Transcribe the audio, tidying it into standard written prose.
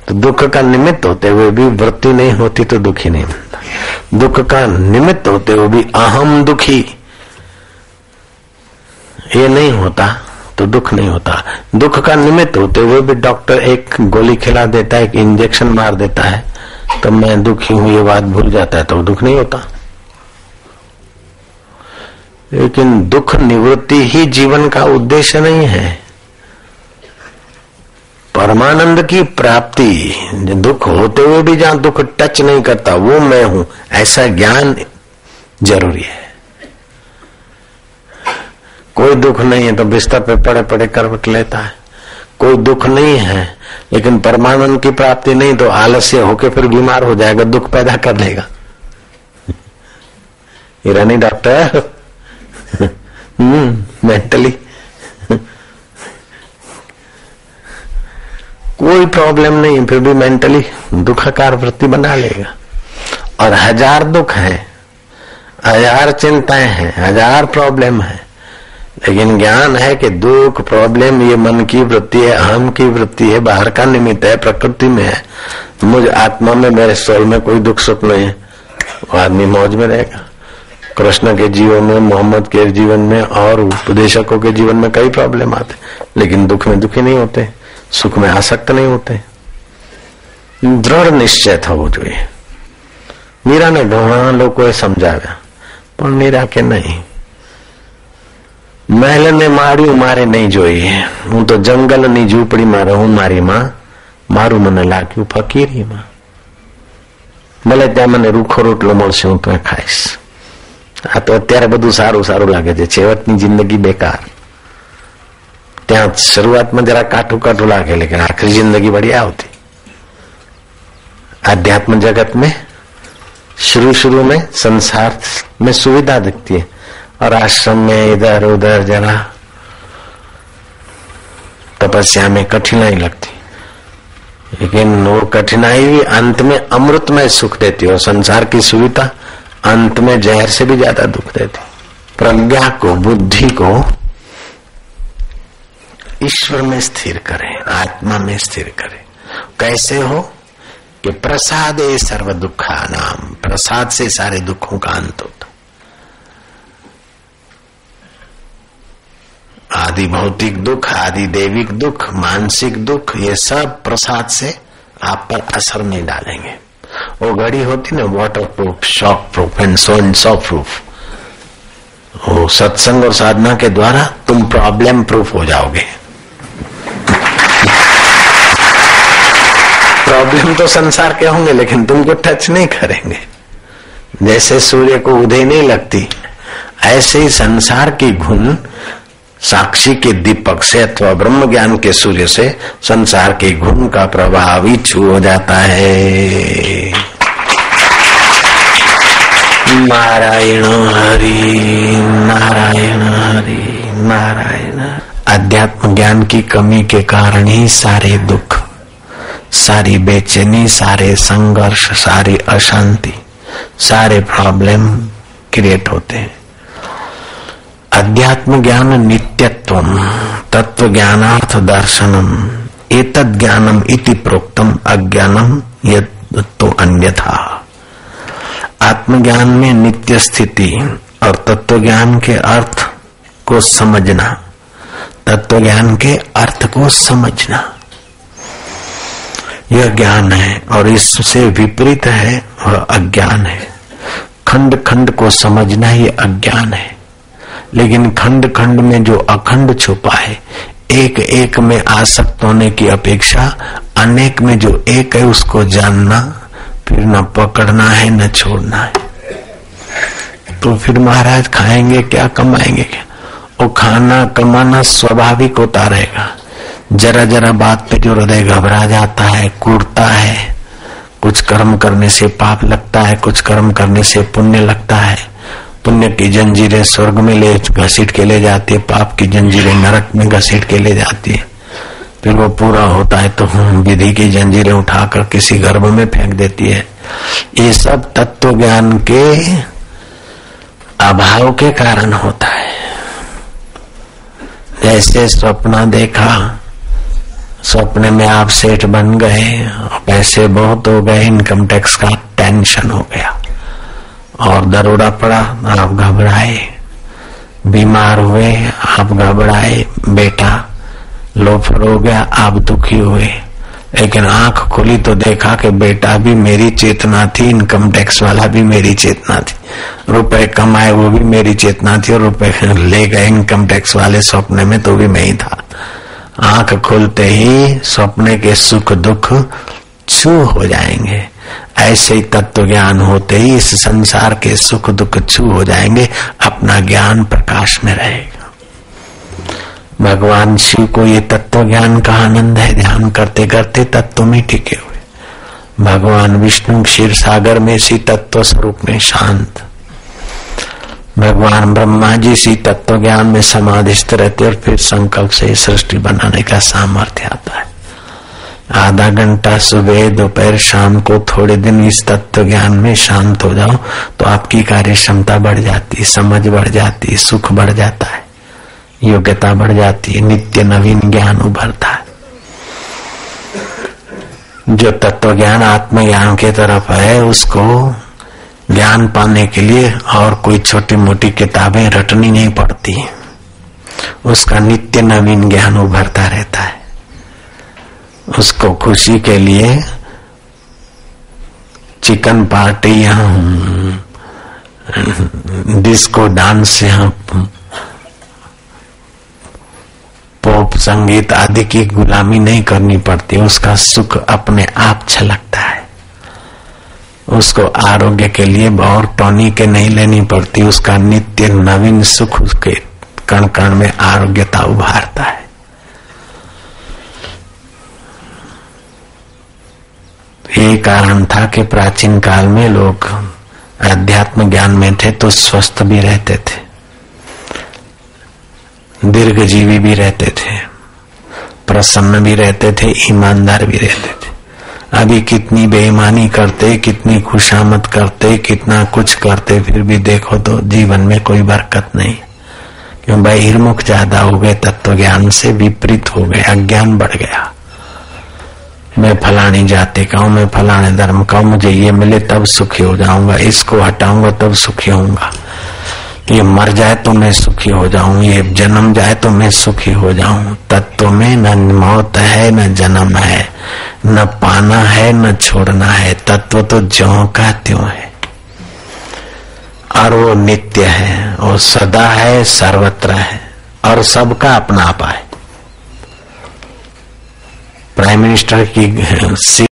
तो दुख का निमित्त होते हुए भी वृत्ति नहीं होती तो दुख ही नहीं मिलता। दुख का निमित्त होते हुए भी अहम दुखी ये नहीं होता तो दुख नहीं होता। दुख का निमित्त होते हुए भी डॉक्टर एक गोली खिला देता है, एक इंजेक्शन मार देता है, तो मैं दुखी हूं ये बात भूल जाता है तो दुख नहीं होता। लेकिन दुख निवृत्ति ही जीवन का उद्देश्य नहीं है। परमानंद की प्राप्ति, दुख होते हुए भी जहां दुख टच नहीं करता वो मैं हूं, ऐसा ज्ञान जरूरी है। कोई दुख नहीं है तो बिस्तर पे पड़े पड़े करवट लेता है। कोई दुख नहीं है लेकिन परमानंद की प्राप्ति नहीं तो आलस्य होके फिर बीमार हो जाएगा, दुख पैदा कर देगा। ईरानी डॉक्टर मेंटली कोई प्रॉब्लम नहीं फिर भी मेंटली दुखाकार वृत्ति बना लेगा। और 1000 दुख है, 1000 चिंताएं हैं, 1000 प्रॉब्लम है, लेकिन ज्ञान है कि दुख प्रॉब्लम ये मन की वृत्ति है, अहम की वृत्ति है, बाहर का निमित्त है, प्रकृति में है। मुझ आत्मा में, मेरे सोल में कोई दुख सुख नहीं है, वो आदमी मौज में रहेगा। कृष्ण के जीवन में, मोहम्मद के जीवन में और उपदेशकों के जीवन में कई प्रॉब्लम आते, लेकिन दुख में दुखी नहीं होते, सुख में आसक्त नहीं होते। दृढ़ निश्चय था वो जो ये मीरा ने घणा लोगों समझाया पर मीरा के नहीं। महल ने मार्यू मारे नहीं जोई, हूँ तो जंगल नी झूपड़ी में रहूं मारी मां, मारू મને લાગ્યું ફકીરી માં। ભલે ત્યાં મને રૂખો રોટલો મળશે હું તો ખાઈશ। આ તો અત્યારે બધું સારું સારું લાગે છે, છેવટની જિંદગી બેકાર। ત્યાં શરૂઆતમાં જરા કાઠું કાઠું લાગે लेकिन आखिरी जिंदगी बढ़िया होती। आध्यात्म जगत में शुरू में संसार में सुविधा दिखती है और आश्रम में इधर उधर जरा तपस्या में कठिनाई लगती, लेकिन वो कठिनाई भी अंत में अमृतमय सुख देती और संसार की सुविधा अंत में जहर से भी ज्यादा दुख देती। प्रज्ञा को, बुद्धि को ईश्वर में स्थिर करें, आत्मा में स्थिर करें। कैसे हो कि प्रसादे सर्व दुखा नाम, प्रसाद से सारे दुखों का अंत होता। आदि भौतिक दुख, आदि दैविक दुख, मानसिक दुख, ये सब प्रसाद से आप पर असर नहीं डालेंगे। वो घड़ी होती ना water proof, shock proof and so proof, वो सत्संग और साधना के द्वारा तुम प्रॉब्लम प्रूफ हो जाओगे। प्रॉब्लम तो संसार के होंगे लेकिन तुमको टच नहीं करेंगे। जैसे सूर्य को उदय नहीं लगती, ऐसे ही संसार की घुन साक्षी के दीपक से अथवा ब्रह्म ज्ञान के सूर्य से संसार की घुन का प्रभाव ही छू हो जाता है। नारायण हरि नारायण हरि नारायण। अध्यात्म ज्ञान की कमी के कारण ही सारे दुख, सारी बेचैनी, सारे संघर्ष, सारी अशांति, सारे प्रॉब्लम क्रिएट होते हैं। अध्यात्म ज्ञान नित्यत्वम तत्व ज्ञानार्थ दर्शनम एतद् ज्ञानम इति प्रोक्तम अज्ञानम यत् तो अन्यथा। आत्मज्ञान में नित्य स्थिति और तत्व ज्ञान के अर्थ को समझना, तत्व ज्ञान के अर्थ को समझना, यह ज्ञान है और इससे विपरीत है और अज्ञान है। खंड खंड को समझना ये अज्ञान है, लेकिन खंड खंड में जो अखंड छुपा है, एक एक में आसक्त होने की अपेक्षा अनेक में जो एक है उसको जानना, फिर न पकड़ना है न छोड़ना है। तो फिर महाराज खाएंगे क्या, कमाएंगे क्या? वो खाना कमाना स्वाभाविक होता रहेगा। जरा जरा बात पे जो हृदय घबरा जाता है, कूदता है, कुछ कर्म करने से पाप लगता है, कुछ कर्म करने से पुण्य लगता है। पुण्य की जंजीरें स्वर्ग में ले घसीट के ले जाती है, पाप की जंजीरें नरक में घसीट के ले जाती है। फिर वो पूरा होता है तो विधि की जंजीरें उठाकर किसी गर्भ में फेंक देती है। ये सब तत्व ज्ञान के अभाव के कारण होता है। जैसे स्वप्न देखा सपने में आप सेठ बन गए, पैसे बहुत हो गए, इनकम टैक्स का टेंशन हो गया और दरोड़ा पड़ा, आप घबराए। बीमार हुए, आप घबराए, बेटा लोफर हो गया, आप दुखी हुए। लेकिन आंख खुली तो देखा कि बेटा भी मेरी चेतना थी, इनकम टैक्स वाला भी मेरी चेतना थी, रुपए कमाए वो भी मेरी चेतना थी, और रुपए ले गए इनकम टैक्स वाले सपने में तो भी मैं ही था। आंख खुलते ही सपने के सुख दुख छू हो जाएंगे। ऐसे ही तत्व ज्ञान होते ही इस संसार के सुख दुख छू हो जाएंगे, अपना ज्ञान प्रकाश में रहेगा। भगवान शिव को ये तत्व ज्ञान का आनंद है, ध्यान करते करते तत्व में टिके हुए। भगवान विष्णु क्षीर सागर में इसी तत्व स्वरूप में शांत। भगवान ब्रह्मा जी इसी तत्व ज्ञान में समाधिस्थ रहते और फिर संकल्प से सृष्टि बनाने का सामर्थ्य आता है। आधा घंटा सुबह दोपहर शाम को थोड़े दिन इस तत्व ज्ञान में शांत हो जाओ तो आपकी कार्य क्षमता बढ़ जाती, समझ बढ़ जाती, सुख बढ़ जाता है, योग्यता बढ़ जाती है, नित्य नवीन ज्ञान उभरता है। जो तत्व ज्ञान आत्मज्ञान के तरफ है उसको ज्ञान पाने के लिए और कोई छोटी मोटी किताबें रटनी नहीं पड़ती, उसका नित्य नवीन ज्ञान उभरता रहता है। उसको खुशी के लिए चिकन पार्टी यहाँ, डिस्को डांस यहाँ, पॉप संगीत आदि की गुलामी नहीं करनी पड़ती, उसका सुख अपने आप छलकता है। उसको आरोग्य के लिए और टॉनिक नहीं लेनी पड़ती, उसका नित्य नवीन सुख उसके कण कण में आरोग्यता उभारता है। यही कारण था कि प्राचीन काल में लोग अध्यात्म ज्ञान में थे तो स्वस्थ भी रहते थे, दीर्घजीवी भी रहते थे, प्रसन्न भी रहते थे, ईमानदार भी रहते थे। अभी कितनी बेईमानी करते, कितनी खुशामद करते, कितना कुछ करते, फिर भी देखो तो जीवन में कोई बरकत नहीं। क्यों? बहिर्मुख ज्यादा हो गए, तत्व ज्ञान से विपरीत हो गए, अज्ञान बढ़ गया। मैं फलानी जाति का हूं, मैं फलाने धर्म का हूं, मुझे ये मिले तब सुखी हो जाऊंगा, इसको हटाऊंगा तब सुखी होऊंगा, ये मर जाए तो मैं सुखी हो जाऊं, ये जन्म जाए तो मैं सुखी हो जाऊं। तत्व में न मौत है न जन्म है, न पाना है न छोड़ना है। तत्व तो ज्यों का त्यों है और वो नित्य है, वो सदा है, सर्वत्र है और सबका अपना आपा है। प्राइम मिनिस्टर की सीट